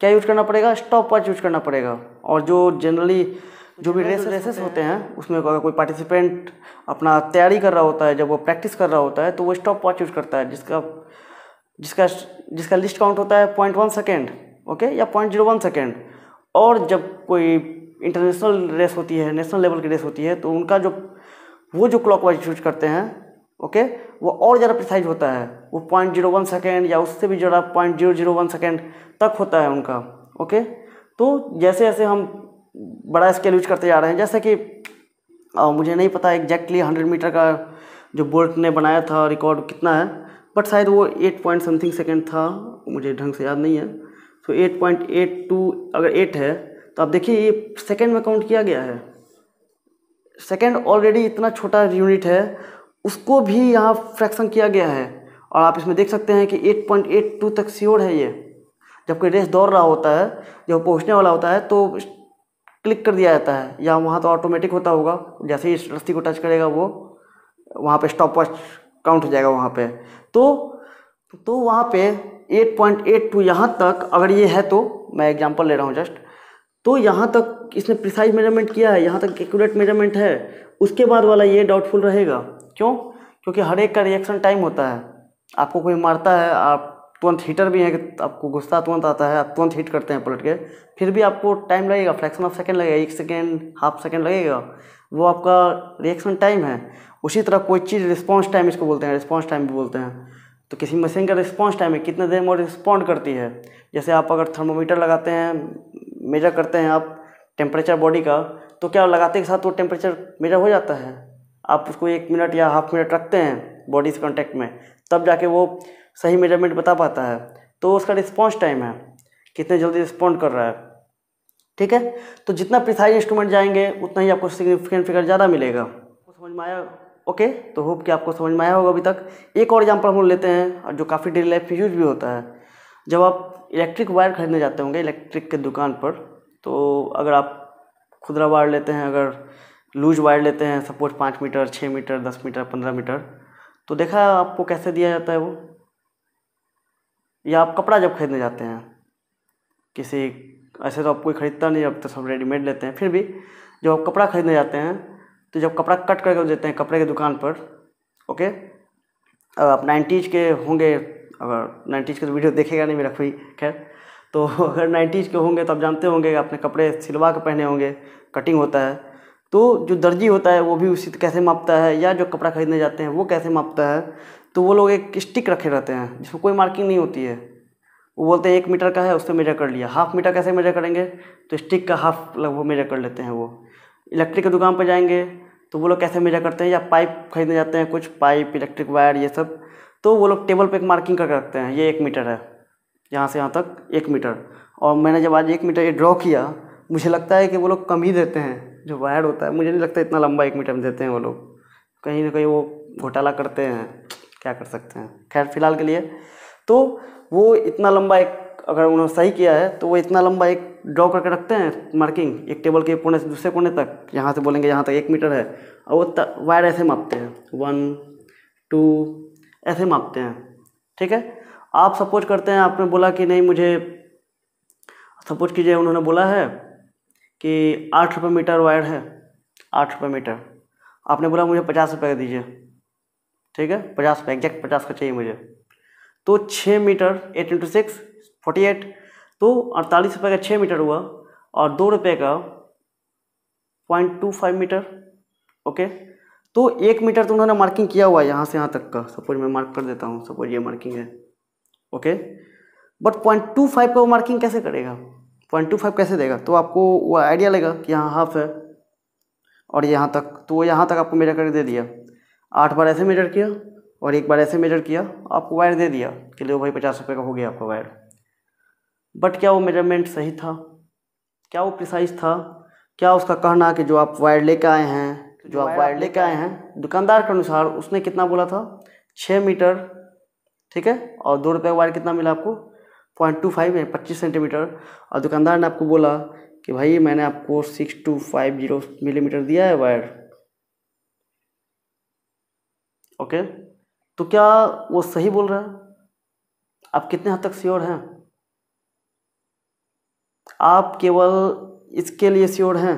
क्या यूज करना पड़ेगा, स्टॉप वॉच यूज करना पड़ेगा। और जो जनरली जो भी रेसेस होते हैं उसमें अगर कोई पार्टिसिपेंट अपना तैयारी कर रहा होता है, जब वो प्रैक्टिस कर रहा होता है, तो वो स्टॉप वॉच यूज करता है जिसका लिस्ट काउंट होता है 0.1 सेकेंड, ओके, या 0.01 सेकेंड। और जब कोई इंटरनेशनल रेस होती है, नेशनल लेवल की रेस होती है, तो उनका वो जो क्लॉक वाइज यूज करते हैं, ओके, वो और ज़्यादा प्रिसाइज होता है, वो 0.01 सेकेंड या उससे भी ज़्यादा 0.001 सेकेंड तक होता है उनका। ओके, तो जैसे जैसे हम बड़ा स्केल यूज करते जा रहे हैं, जैसे कि मुझे नहीं पता एग्जैक्टली 100 मीटर का जो बोल्ट ने बनाया था रिकॉर्ड कितना है, बट शायद वो 8 पॉइंट समथिंग सेकेंड था, मुझे ढंग से याद नहीं है। तो 8.82 अगर 8 है तो आप देखिए ये सेकेंड में काउंट किया गया है। सेकेंड ऑलरेडी इतना छोटा यूनिट है, उसको भी यहाँ फ्रैक्शन किया गया है। और आप इसमें देख सकते हैं कि 8.82 तक श्योर है ये। जब कोई रेस दौड़ रहा होता है, जब पहुँचने वाला होता है, तो क्लिक कर दिया जाता है, या वहाँ तो ऑटोमेटिक होता होगा, जैसे ही इस रस्सी को टच करेगा वो वहाँ पे स्टॉप वॉच काउंट हो जाएगा वहाँ पे। तो वहाँ पे 8.82 यहाँ तक अगर ये है, तो मैं एग्जांपल ले रहा हूँ जस्ट, तो यहाँ तक इसने प्रिसाइज मेजरमेंट किया है, यहाँ तक एक्यूरेट मेजरमेंट है। उसके बाद वाला ये डाउटफुल रहेगा। क्यों? क्योंकि हर एक का रिएक्शन टाइम होता है। आपको कोई मारता है, आप तुरंत हीटर भी है कि आपको गुस्सा तुरंत आता है, आप तुरंत हीट करते हैं पलट के, फिर भी आपको टाइम लगेगा, फ्रैक्शन ऑफ सेकेंड लगेगा, 1 सेकेंड, हाफ सेकेंड लगेगा, वो आपका रिएक्शन टाइम है। उसी तरह कोई चीज़ रिस्पॉन्स टाइम इसको बोलते हैं, रिस्पॉन्स टाइम भी बोलते हैं। तो किसी मशीन का रिस्पॉन्स टाइम है, कितने देर में वो रिस्पॉन्ड करती है। जैसे आप अगर थर्मोमीटर लगाते हैं, मेजर करते हैं आप टेम्परेचर बॉडी का, तो क्या लगाते के साथ वो टेम्परेचर मेजर हो जाता है? आप उसको 1 मिनट या हाफ मिनट रखते हैं बॉडी से कॉन्टैक्ट में, तब जाके वो सही मेजरमेंट बता पाता है। तो उसका रिस्पॉन्स टाइम है, कितने जल्दी रिस्पॉन्ड कर रहा है। ठीक है, तो जितना प्रिसाइज इंस्ट्रूमेंट जाएंगे उतना ही आपको सिग्निफिकेंट फिगर ज़्यादा मिलेगा। समझ में आया? ओके, तो होप कि आपको समझ में आया होगा अभी तक। एक और एग्जांपल हम लेते हैं जो काफ़ी डेली लाइफ में यूज भी होता है। जब आप इलेक्ट्रिक वायर खरीदने जाते होंगे इलेक्ट्रिक के दुकान पर, तो अगर आप खुदरा वायर लेते हैं, अगर लूज वायर लेते हैं, suppose 5 metre, 6 metre, 10 metre, 15 metre, तो देखा आपको कैसे दिया जाता है वो? या आप कपड़ा जब खरीदने जाते हैं किसी, ऐसे तो आप कोई ख़रीदता नहीं, अब तो सब रेडीमेड लेते हैं, फिर भी जब आप कपड़ा खरीदने जाते हैं तो जब कपड़ा कट करके देते हैं कपड़े की दुकान पर, ओके, अब आप 90s के होंगे, अगर 90s के तो वीडियो देखेगा नहीं मेरा कोई, खैर, तो अगर 90s के होंगे तो आप जानते होंगे अपने कपड़े सिलवा के पहने होंगे, कटिंग होता है, तो जो दर्जी होता है वो भी उसी कैसे मापता है, या जो कपड़ा खरीदने जाते हैं वो कैसे मापता है, तो वो लोग एक स्टिक रखे रहते हैं जिसमें कोई मार्किंग नहीं होती है। वो बोलते हैं 1 मीटर का है, उससे मेजर कर लिया। हाफ मीटर कैसे मेजर करेंगे? तो स्टिक का हाफ वो मेजर कर लेते हैं। वो इलेक्ट्रिक की दुकान पर जाएंगे तो वो लोग कैसे मेजर करते हैं, या पाइप खरीदने जाते हैं, कुछ पाइप, इलेक्ट्रिक वायर, ये सब, तो वो लोग टेबल पे एक मार्किंग करके रखते हैं, ये 1 मीटर है, यहाँ से यहाँ तक 1 मीटर। और मैंने जब आज 1 मीटर ये ड्रॉ किया, मुझे लगता है कि वो लोग कम ही देते हैं, जो वायर होता है मुझे नहीं लगता इतना लंबा 1 मीटर में देते हैं वो लोग, कहीं ना कहीं वो घोटाला करते हैं, क्या कर सकते हैं। खैर फिलहाल के लिए तो वो इतना लंबा एक, अगर उन्होंने सही किया है तो वो इतना लंबा एक ड्रॉ करके रखते हैं मार्किंग, एक टेबल के कोने से दूसरे कोने तक, यहाँ से बोलेंगे यहाँ तक 1 मीटर है, और वो वायर ऐसे मापते हैं, 1 2 ऐसे मापते हैं, ठीक है। आप सपोज करते हैं, आपने बोला कि नहीं मुझे, सपोज कीजिए उन्होंने बोला है कि 8 रुपये मीटर वायर है, 8 रुपये मीटर, आपने बोला मुझे 50 रुपये का दीजिए, ठीक है, 50 रुपये एग्जैक्ट 50 का चाहिए मुझे, तो 6 मीटर 8 × 6 48, तो 48 रुपये का 6 मीटर हुआ, और 2 रुपये का 0.25 मीटर, ओके। तो 1 मीटर तो उन्होंने मार्किंग किया हुआ है यहाँ से यहाँ तक का, सपोज मैं मार्क कर देता हूँ, सपोज ये मार्किंग है, ओके, बट 0.25 का वो मार्किंग कैसे करेगा, 0.25 कैसे देगा? तो आपको वो आइडिया लगेगा कि यहाँ हाफ है और यहाँ तक, तो वो यहाँ तक आपको मेजर करके दे दिया, 8 बार ऐसे मेजर किया और 1 बार ऐसे मेजर किया, आपको वायर दे दिया कि लो भाई 50 रुपये का हो गया आपका वायर। बट क्या वो मेजरमेंट सही था? क्या वो प्रिसाइज था? क्या उसका कहना कि जो आप वायर लेके आए हैं, दुकानदार के अनुसार उसने कितना बोला था, 6 मीटर, ठीक है, और 2 रुपये का वायर कितना मिला आपको, 0.25 है, 25 सेंटीमीटर, और दुकानदार ने आपको बोला कि भाई मैंने आपको 6250 मिलीमीटर दिया है वायर, ओके। तो क्या वो सही बोल रहा है? आप कितने हद तक श्योर हैं? आप केवल इसके लिए श्योर हैं,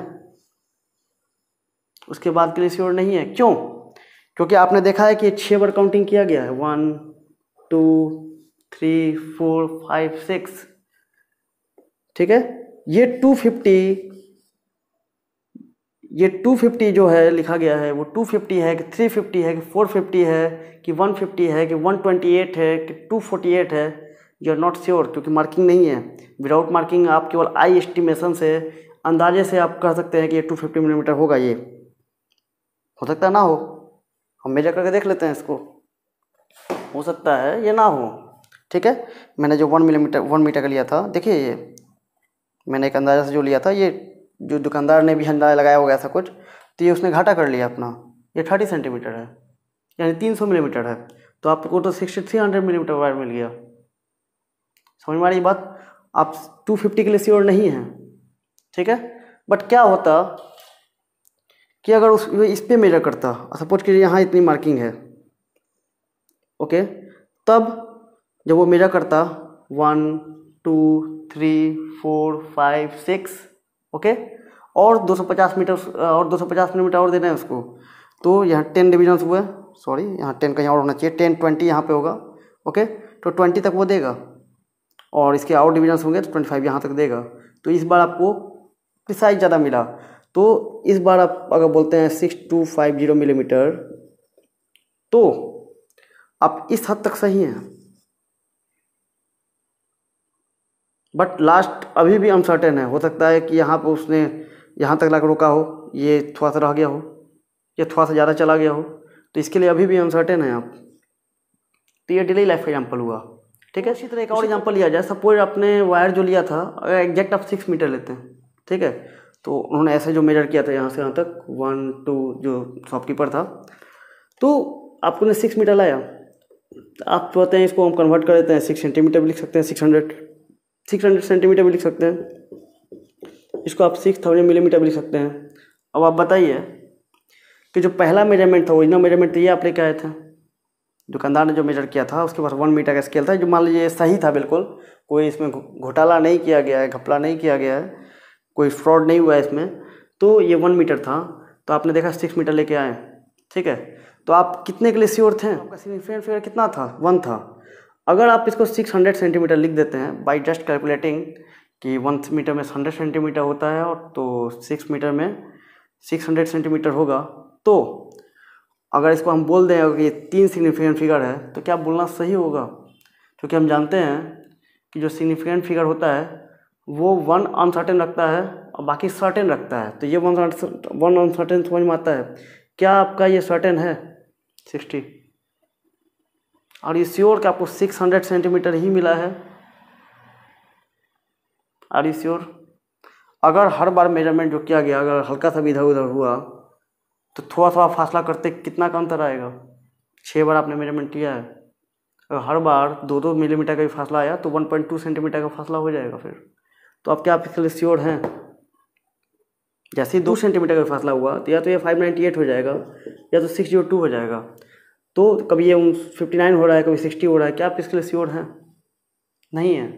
उसके बाद के लिए श्योर नहीं है। क्यों? क्योंकि आपने देखा है कि 6 बार काउंटिंग किया गया है, 1 2 3 4 5 6, ठीक है। ये 250 जो है लिखा गया है, वो 250 है कि 350 है कि 450 है कि 150 है कि 128 है कि 248 है, यू आर नॉट श्योर, क्योंकि मार्किंग नहीं है। विदाउट मार्किंग आप केवल आई एस्टिमेशन से, अंदाजे से आप कह सकते हैं कि ये 250 मिलीमीटर होगा। ये हो सकता है ना हो, हम मेजर करके देख लेते हैं इसको, हो सकता है ये ना हो, ठीक है। मैंने जो 1 मीटर का लिया था, देखिए ये मैंने एक अंदाजा से जो लिया था, ये जो दुकानदार ने भी अंदाजा लगाया होगा ऐसा कुछ, तो ये उसने घाटा कर लिया अपना, ये 30 सेंटीमीटर है, यानी 300 मिलीमीटर है, तो आपको तो 6300 मिलीमीटर वायर मिल गया। समझ में आ रही बात? आप 250 के लिए श्योर नहीं हैं, ठीक है। बट क्या होता कि अगर इस पे मेजर करता, सपोज कीजिए यहाँ इतनी मार्किंग है, ओके, तब जब वो मेजर करता 1 2 3 4 5 6, ओके, और 250 मीटर और 250 मिलीमीटर और देना है उसको, तो यहाँ 10 डिविजन्स हुए, सॉरी यहाँ 10 कहीं और होना चाहिए, 10 20 यहाँ पे होगा, ओके, तो 20 तक वो देगा, और इसके और डिविजन्स होंगे तो 25 यहाँ तक देगा। तो इस बार आपको प्रिसाइज ज़्यादा मिला, तो इस बार आप अगर बोलते हैं 6250 मिलीमीटर, तो आप इस हद तक सही हैं। बट लास्ट अभी भी अनसर्टेन है, हो सकता है कि यहाँ पर उसने यहाँ तक लाकर रोका हो, ये थोड़ा सा रह गया हो, ये थोड़ा सा ज़्यादा चला गया हो, तो इसके लिए अभी भी अनसर्टेन है आप। तो ये डिले लाइफ का एग्जाम्पल हुआ, ठीक है। इसी तरह एक और एग्जाम्पल लिया जाए, सपोज आपने वायर जो लिया था, अगर एग्जैक्ट आप 6 मीटर लेते हैं, ठीक है, तो उन्होंने ऐसे जो मेजर किया था यहाँ से यहाँ तक 1 2, जो शॉपकीपर था, तो आपको ने 6 मीटर लाया, आप चाहते हैं इसको हम कन्वर्ट कर देते हैं, 6 सेंटीमीटर भी लिख सकते हैं, 600 सेंटीमीटर भी लिख सकते हैं, इसको आप 6000 मिलीमीटर भी लिख सकते हैं। अब आप बताइए कि जो पहला मेजरमेंट था, ओरिजिनल मेजरमेंट तो ये आप लेके आए थे, दुकानदार ने जो मेजर किया था उसके पास 1 मीटर का स्केल था, जो मान लीजिए सही था बिल्कुल, कोई इसमें घोटाला नहीं किया गया है, घपला नहीं किया गया है, कोई फ्रॉड नहीं हुआ है इसमें, तो ये 1 मीटर था, तो आपने देखा 6 मीटर लेके आए, ठीक है। तो आप कितने के लिए श्योर थे? आपका सिग्निफिकेंट फिगर कितना था? 1 था। अगर आप इसको 600 सेंटीमीटर लिख देते हैं बाई जस्ट कैलकुलेटिंग कि 1 मीटर में 100 सेंटीमीटर होता है, और तो 6 मीटर में 600 सेंटीमीटर होगा, तो अगर इसको हम बोल दें कि 3 सिग्निफिकेंट फिगर है, तो क्या बोलना सही होगा? क्योंकि हम जानते हैं कि जो सिग्निफिकेंट फिगर होता है वो 1 अनसर्टेन रखता है और बाकी सर्टेन रखता है, तो ये 1 अनसर्टेन समझ में आता है। क्या आपका ये सर्टेन है? 60। और ये श्योर कि आपको 600 सेंटीमीटर ही मिला है? Are you sure? अगर हर बार मेजरमेंट जो किया गया अगर हल्का सा भी इधर उधर हुआ तो थोड़ा थोड़ा फासला करते कितना का अंतर आएगा? 6 बार आपने मेजरमेंट किया है, अगर हर बार 2-2 मिलीमीटर का भी फासला आया तो 1.2 सेंटीमीटर का फासला हो जाएगा फिर। तो अब क्या आप इसके लिए श्योर हैं? जैसे ही 2 सेंटीमीटर का फासला हुआ तो या तो ये 598 हो जाएगा या तो 602 हो जाएगा, तो कभी ये 59 हो रहा है, कभी 60 हो रहा है। क्या आप इसके लिए श्योर हैं? नहीं है।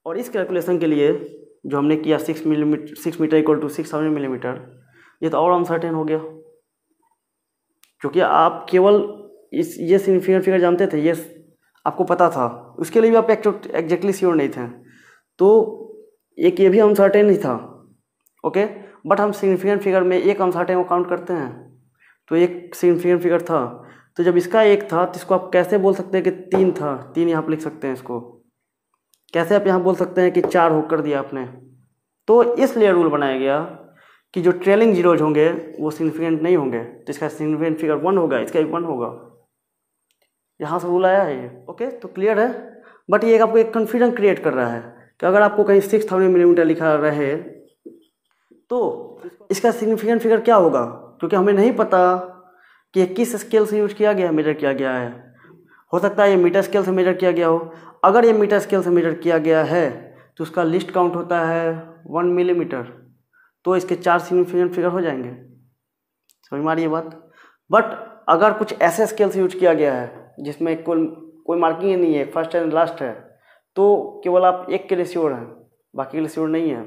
और इस कैलकुलेशन के लिए जो हमने किया 6 मीटर इक्वल टू 6000 मिलीमीटर, ये तो और अनसर्टेन हो गया, क्योंकि आप केवल ये सिग्निफिकेंट फिगर जानते थे, ये आपको पता था, उसके लिए भी आप एग्जैक्टली श्योर नहीं थे, तो एक ये भी अनसर्टेन ही था, ओके। बट हम सिग्निफिकेंट फिगर में एक अनसर्टेन को काउंट करते हैं, तो एक सिग्निफिकेंट फिगर था, तो जब इसका 1 था तो इसको आप कैसे बोल सकते हैं कि 3 था? 3 यहाँ पर लिख सकते हैं इसको। कैसे आप यहाँ बोल सकते हैं कि 4 होकर दिया आपने? तो इसलिए रूल बनाया गया कि जो ट्रेलिंग जीरोज होंगे वो सिग्निफिकेंट नहीं होंगे, तो इसका सिग्निफिकेंट फिगर 1 होगा, इसका भी 1 होगा। यहाँ से रूल आया है ये, ओके। तो क्लियर है। बट ये आपको एक कन्फ्यूजन क्रिएट कर रहा है कि अगर आपको कहीं 6000 मिलीमीटर लिखा रहे तो इसका सिग्निफिकेंट फिगर क्या होगा, क्योंकि हमें नहीं पता कि किस स्केल से यूज किया गया, मेजर किया गया है। हो सकता है ये मीटर स्केल से मेजर किया गया हो। अगर ये मीटर स्केल से मेजर किया गया है तो उसका लिस्ट काउंट होता है 1 मिलीमीटर, तो इसके 4 सिग्निफिकेंट फिगर हो जाएंगे। समझ में आ रही है बात? बट अगर कुछ ऐसे स्केल से यूज किया गया है जिसमें कोई मार्किंग ही नहीं है, फर्स्ट एंड लास्ट है, तो केवल आप एक के लिए श्योर हैं, बाकी के लिए श्योर नहीं है।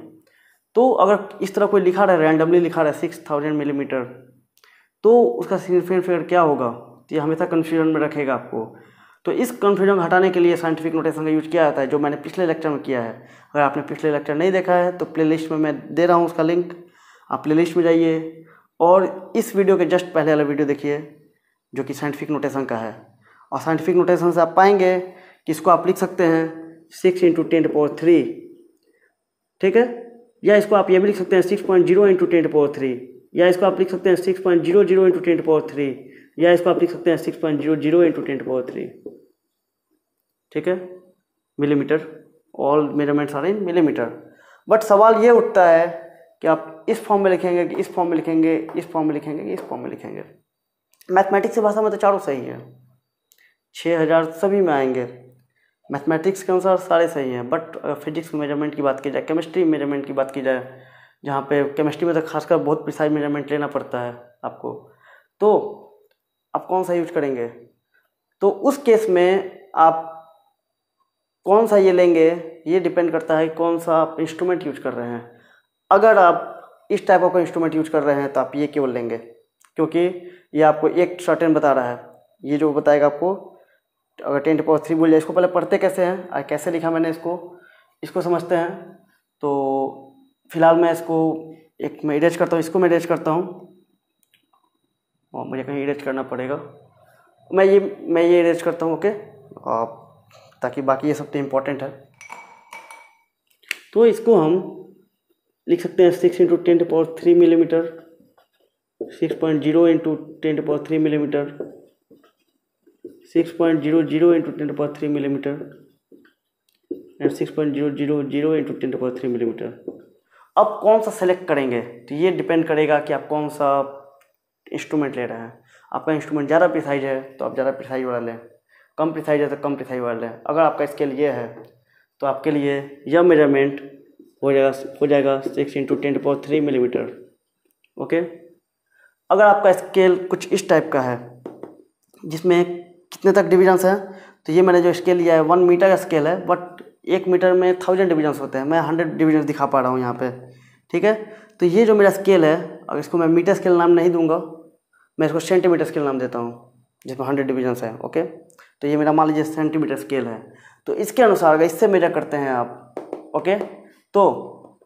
तो अगर इस तरह कोई लिखा रहा है, रैंडमली लिखा रहा है 6000 मिलीमीटर, तो उसका सिग्निफिकेंट फिगर क्या होगा? तो ये हमेशा कन्फ्यूजन में रखेगा आपको। तो इस कन्फ्यूजन को हटाने के लिए साइंटिफिक नोटेशन का यूज किया जाता है, जो मैंने पिछले लेक्चर में किया है। अगर आपने पिछले लेक्चर नहीं देखा है तो प्लेलिस्ट में मैं दे रहा हूँ उसका लिंक, आप प्लेलिस्ट में जाइए और इस वीडियो के जस्ट पहले वाला वीडियो देखिए जो कि साइंटिफिक नोटेशन का है। और साइंटिफिक नोटेशन से आप पाएंगे कि इसको आप लिख सकते हैं 6 × 10⁻3, ठीक है, या इसको आप ये भी लिख सकते हैं 6.0 × 10⁻3, या इसको आप लिख सकते हैं 6.00 × 10⁻3, या इसको आप लिख सकते हैं 6.00 × 10⁻3, ठीक है, millimetre. All measurements are in millimetre. But सवाल ये उठता है कि आप इस फॉर्म में लिखेंगे कि इस फॉर्म में लिखेंगे, इस फॉर्म में लिखेंगे कि इस फॉर्म में लिखेंगे। मैथमेटिक्स की भाषा में तो चारों सही है, 6000 सभी में आएंगे, मैथमेटिक्स के अनुसार सारे सही हैं। बट फिजिक्स मेजरमेंट की बात की जाए, केमिस्ट्री मेजरमेंट की बात की जाए, जहाँ पे केमिस्ट्री में तो खासकर बहुत प्रिसाइज मेजरमेंट लेना पड़ता है आपको, तो आप कौन सा यूज करेंगे? तो उस केस में आप कौन सा ये लेंगे, ये डिपेंड करता है कौन सा आप इंस्ट्रूमेंट यूज कर रहे हैं। अगर आप इस टाइप का इंस्ट्रूमेंट यूज कर रहे हैं तो आप ये केवल लेंगे, क्योंकि ये आपको एक सर्टेन बता रहा है। ये जो बताएगा आपको, अगर 10⁻3 बोल जाए, इसको पहले पढ़ते कैसे हैं और कैसे लिखा मैंने इसको समझते हैं। तो फिलहाल मैं इसको मैं इरेज करता हूँ, इसको मैं इरेज करता हूँ, और मुझे कहीं इरेज करना पड़ेगा, मैं ये इरेज करता हूँ, ओके, ताकि बाकी ये सब तो इम्पोर्टेंट है। तो इसको हम लिख सकते हैं 6 × 10⁻3 millimetre, 6.0 × 10⁻3 millimetre, 6.00 × 10⁻3 millimetre and 6.000 × 10⁻3 millimetre. अब कौन सा सेलेक्ट करेंगे तो ये डिपेंड करेगा कि आप कौन सा इंस्ट्रूमेंट ले रहे हैं। आपका इंस्ट्रूमेंट ज़्यादा प्रिसाइज है तो आप ज़्यादा प्रिसाइज वाला लें, कम प्रिसाइज है तो कम प्रिसाइज वाले हैं। अगर आपका स्केल ये है तो आपके लिए यह मेजरमेंट हो जाएगा 6 × 10⁻³ मिलीमीटर। ओके, अगर आपका स्केल कुछ इस टाइप का है जिसमें कितने तक डिविजन्स हैं, तो ये मैंने जो स्केल लिया है 1 मीटर का स्केल है, बट 1 मीटर में 1000 डिविजन्स होते हैं। मैं 100 डिविजन्स दिखा पा रहा हूँ यहाँ पे, ठीक है। तो ये जो मेरा स्केल है, अगर इसको मैं मीटर स्केल नाम नहीं दूंगा, मैं इसको सेंटीमीटर स्केल नाम देता हूँ जिसमें 100 डिविजन्स है। ओके, तो ये मेरा मान लीजिए सेंटीमीटर स्केल है। तो इसके अनुसार अगर इससे मेजर करते हैं आप, ओके, तो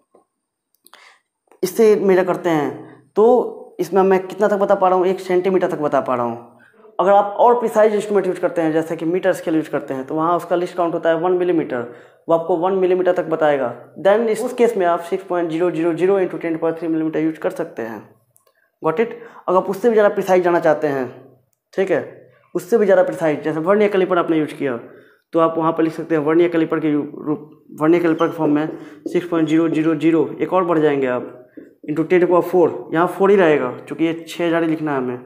इससे मेजर करते हैं तो इसमें मैं कितना तक बता पा रहा हूँ, 1 सेंटीमीटर तक बता पा रहा हूँ। अगर आप और प्रिसाइज इंस्ट्रूमेंट यूज करते हैं जैसे कि मीटर स्केल यूज करते हैं, तो वहाँ उसका लिस्ट काउंट होता है 1 मिलीमीटर, वो आपको 1 मिलीमीटर तक बताएगा। देन उस केस में आप 6.000 × 10⁻³ मिलीमीटर यूज कर सकते हैं। Got it. अगर आप उससे भी ज़्यादा प्रिसाइज जाना चाहते हैं, ठीक है, उससे भी ज़्यादा प्रिसाइज, जैसे वर्नियर कैलिपर आपने यूज किया, तो आप वहाँ पर लिख सकते हैं वर्नियर कैलिपर के वर्नियर कैलिपर के फॉर्म में 6.000, एक और बढ़ जाएंगे आप, × 10⁻⁴, यहाँ 4 ही रहेगा क्योंकि ये 6000 ही लिखना है हमें।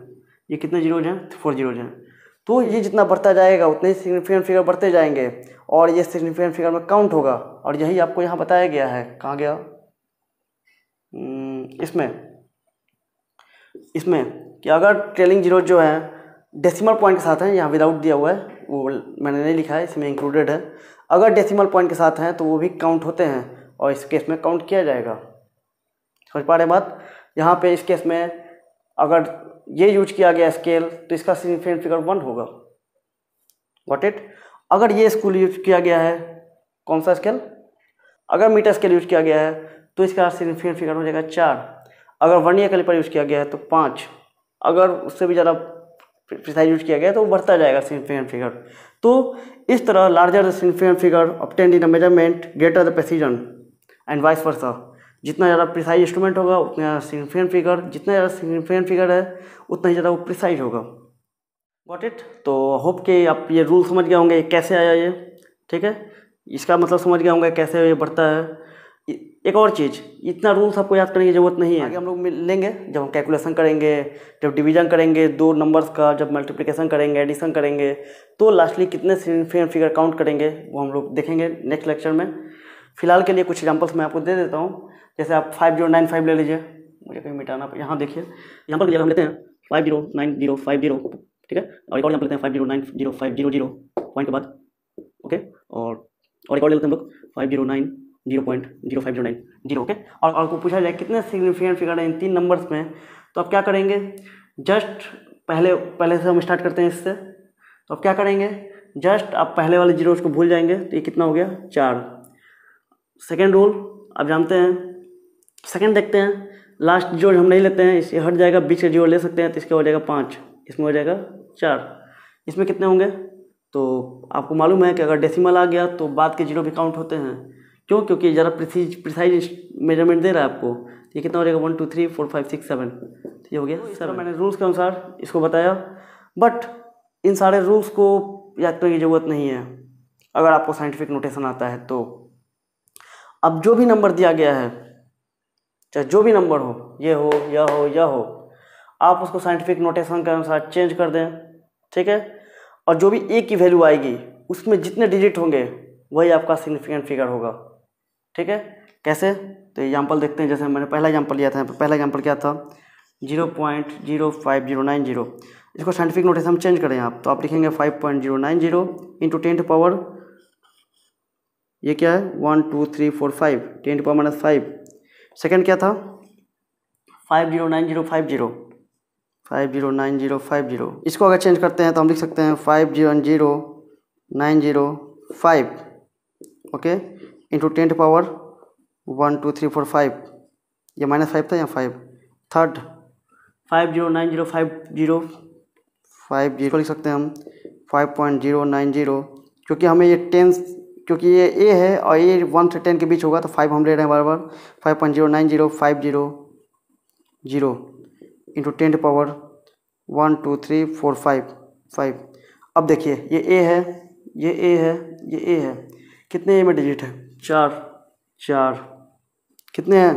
ये कितने जीरोज हैं? 4 जीरोज हैं। तो ये जितना बढ़ता जाएगा उतने ही सिग्निफिकेंट फिगर बढ़ते जाएंगे और ये सिग्निफिकेंट फिगर में काउंट होगा। और यही आपको यहाँ बताया गया है। कहाँ गया? इसमें कि अगर ट्रेलिंग जीरो जो है डेसिमल पॉइंट के साथ है, यहाँ विदाउट दिया हुआ है, वो मैंने नहीं लिखा है, इसमें इंक्लूडेड है। अगर डेसिमल पॉइंट के साथ हैं तो वो भी काउंट होते हैं और इस केस में काउंट किया जाएगा। समझ पा रहे बात? यहाँ पे इस केस में अगर ये यूज किया गया स्केल तो इसका सिग्निफिकेंट फिगर 1 होगा। Got it. अगर ये स्केल यूज किया गया है, कौन सा स्केल? अगर मीटर स्केल यूज किया गया है तो इसका सिग्निफिकेंट फिगर हो जाएगा 4। अगर वर्नियर कैलिपर यूज किया गया है तो 5। अगर उससे भी ज़्यादा प्रिसाइज यूज किया गया है तो वो बढ़ता जाएगा सिग्निफिकेंट फिगर। तो इस तरह larger the significant figure obtained in a measurement greater the precision and vice versa. जितना ज़्यादा प्रिसाइज इंस्ट्रूमेंट होगा उतना ज़्यादा सिग्निफिकेंट फिगर, जितना ज़्यादा सिग्निफिकेंट फिगर है उतना ही ज़्यादा वो प्रिसाइज होगा। Got it. तो होप कि आप ये रूल समझ गए होंगे कैसे आया ये, ठीक है, इसका मतलब समझ गए होंगे कैसे ये बढ़ता है। एक और चीज़, इतना रूल्स आपको याद करने की ज़रूरत नहीं है। आगे हम लोग लेंगे जब हम कैलकुलेशन करेंगे, जब डिवीजन करेंगे दो नंबर्स का, जब मल्टीप्लिकेशन करेंगे, एडिशन करेंगे, तो लास्टली कितने सिग्निफिकेंट फिगर काउंट करेंगे वो हम लोग देखेंगे नेक्स्ट लेक्चर में। फिलहाल के लिए कुछ एग्जांपल्स मैं आपको दे देता हूँ। जैसे आप 5095 ले लीजिए, मुझे कहीं मिटाना, यहाँ देखिए, यहाँ पर हम लेते हैं 509050, ठीक है, और एक और लेते हैं 509050 पॉइंट के बाद, ओके, और एक और ले लेते हैं हम लोग 5090.0509, ओके। और आपको पूछा जाए कितने सिग्निफिकेंट फिगर है इन 3 नंबर्स में, तो आप क्या करेंगे? जस्ट पहले से हम स्टार्ट करते हैं इससे। तो आप क्या करेंगे? जस्ट आप पहले वाले जीरोस को भूल जाएंगे, तो ये कितना हो गया? 4। सेकेंड रूल आप जानते हैं, सेकेंड देखते हैं, लास्ट जीरो हम नहीं लेते हैं, इससे हट जाएगा, बीच का जीरो ले सकते हैं, तो इसका हो जाएगा 5, इसमें हो जाएगा 4। इसमें कितने होंगे? तो आपको मालूम है कि अगर डेसिमल आ गया तो बाद के जीरो भी काउंट होते हैं। क्यों? क्योंकि ज़रा प्रिसाइज मेजरमेंट दे रहा है आपको। ये कितना हो जाएगा? 1 2 3 4 5 6 7, तो ये हो गया 7। मैंने रूल्स के अनुसार इसको बताया, बट इन सारे रूल्स को याद करने की ज़रूरत नहीं है अगर आपको साइंटिफिक नोटेशन आता है तो। अब जो भी नंबर दिया गया है, चाहे जो भी नंबर हो, ये हो या हो या हो, आप उसको साइंटिफिक नोटेशन के अनुसार चेंज कर दें, ठीक है। और जो भी ए की वैल्यू आएगी उसमें जितने डिजिट होंगे वही आपका सिग्निफिकेंट फिगर होगा, ठीक है। कैसे? तो एग्जाम्पल देखते हैं। जैसे मैंने पहला एग्जाम्पल लिया था, पहला एग्जाम्पल क्या था? 0.05090। इसको साइंटिफिक नोटेशन हम चेंज करें आप, तो आप लिखेंगे 5.090 × 10⁻, ये क्या है? 1 2 3 4 5, 10⁻⁵। सेकेंड क्या था? 509050। इसको अगर चेंज करते हैं तो हम लिख सकते हैं 500905, ओके, × 10⁻, 1 2 3 4 5, ये -5 था या 5। थर्ड 509050 लिख सकते हैं हम 5.090, क्योंकि हमें ये 10, क्योंकि ये ए है और ये 1 से 10 के बीच होगा, तो 5 हम ले रहे हैं बार बार। 5.09050 × 10⁻, 1 2 3 4 5। अब देखिए, ये ए है, ये ए है, ये ए है, कितने ए में डिजिट है? 4। कितने हैं?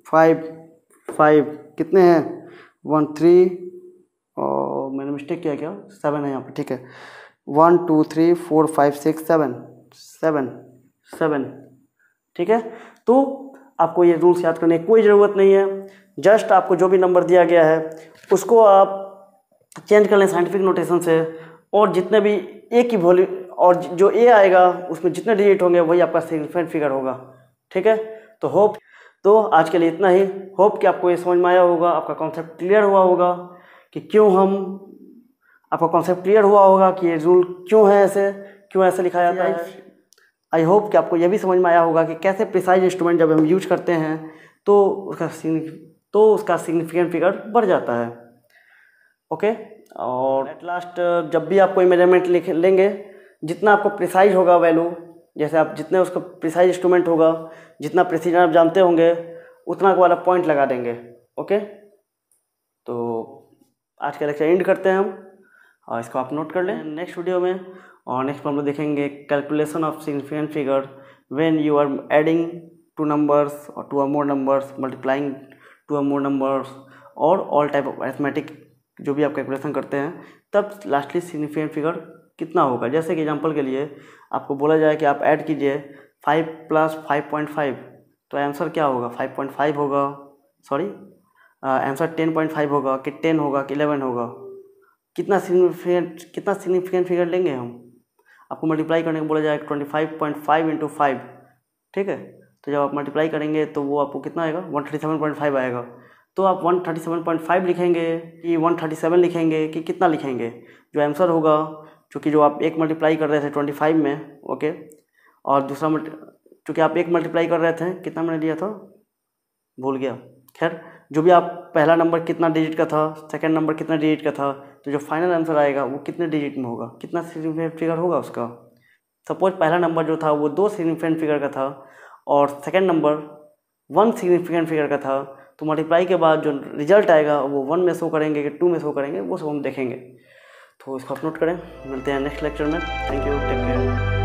5। कितने हैं? 1 3, और मैंने मिस्टेक किया क्या? 7 है यहाँ पर, ठीक है। 1 2 3 4 5 6 7 7 7, ठीक है। तो आपको ये रूल्स याद करने की कोई ज़रूरत नहीं है। जस्ट आपको जो भी नंबर दिया गया है उसको आप चेंज कर लें साइंटिफिक नोटेशन से, और जितने भी ए की वैल्यू और जो ए आएगा उसमें जितने डिजिट होंगे वही आपका सिग्निफिकेंट फिगर होगा, ठीक है। तो आज के लिए इतना ही। होप कि आपको ये समझ में आया होगा, आपका कॉन्सेप्ट क्लियर हुआ होगा कि आपका कॉन्सेप्ट क्लियर हुआ होगा कि ये रूल क्यों ऐसे लिखा जाता है। आई होप कि आपको यह भी समझ में आया होगा कि कैसे प्रिसाइज इंस्ट्रूमेंट जब हम यूज करते हैं तो उसका सिग्निफिकेंट फिगर बढ़ जाता है, ओके। और एट लास्ट जब भी आप कोई मेजरमेंट लेंगे, जितना आपको प्रिसाइज होगा वैल्यू, जैसे आप जितने उसका प्रिसाइज इंस्ट्रूमेंट होगा, जितना प्रिसीजन आप जानते होंगे उतना वाला पॉइंट लगा देंगे, ओके। तो आज का लेक्चर एंड करते हैं हम, और इसको आप नोट कर लें नेक्स्ट वीडियो में। और नेक्स्ट हम लोग देखेंगे calculation of significant figure when you are adding two numbers और two or more numbers, multiplying two or more numbers, और ऑल टाइप ऑफ अरिथमेटिक जो भी आप कैलकुलेशन करते हैं, तब लास्टली सिग्निफिकेंट फिगर कितना होगा। जैसे कि एग्जांपल के लिए आपको बोला जाए कि आप ऐड कीजिए 5 + 5.5, तो आंसर क्या होगा? 5.5 होगा, सॉरी आंसर 10.5 होगा कि 10 होगा कि 11 होगा? कितना सिग्निफिकेंट फिगर लेंगे हम? आपको मल्टीप्लाई करने को बोला जाए 25.5 × 5, ठीक है। तो जब आप मल्टीप्लाई करेंगे तो वो आपको कितना आएगा? 137.5 आएगा। तो आप 137.5 लिखेंगे कि 137 लिखेंगे कि कितना लिखेंगे? जो आंसर होगा, चूँकि जो आप एक मल्टीप्लाई कर रहे थे 25 में, ओके, और दूसरा चूँकि आप एक मल्टीप्लाई कर रहे थे, कितना मैंने दिया था भूल गया, खैर जो भी आप पहला नंबर कितना डिजिट का था, सेकंड नंबर कितना डिजिट का था, तो जो फाइनल आंसर आएगा वो कितने डिजिट में होगा, कितना सिग्निफिकेंट फिगर होगा उसका। सपोज पहला नंबर जो था वो 2 सिग्निफिकेंट फिगर का था और सेकंड नंबर 1 सिग्निफिकेंट फिगर का था, तो मल्टीप्लाई के बाद जो रिजल्ट आएगा वो 1 में शो करेंगे कि 2 में शो करेंगे, वो सब हम देखेंगे। तो इसको आप नोट करें। मिलते हैं नेक्स्ट लेक्चर में। Thank you, take care.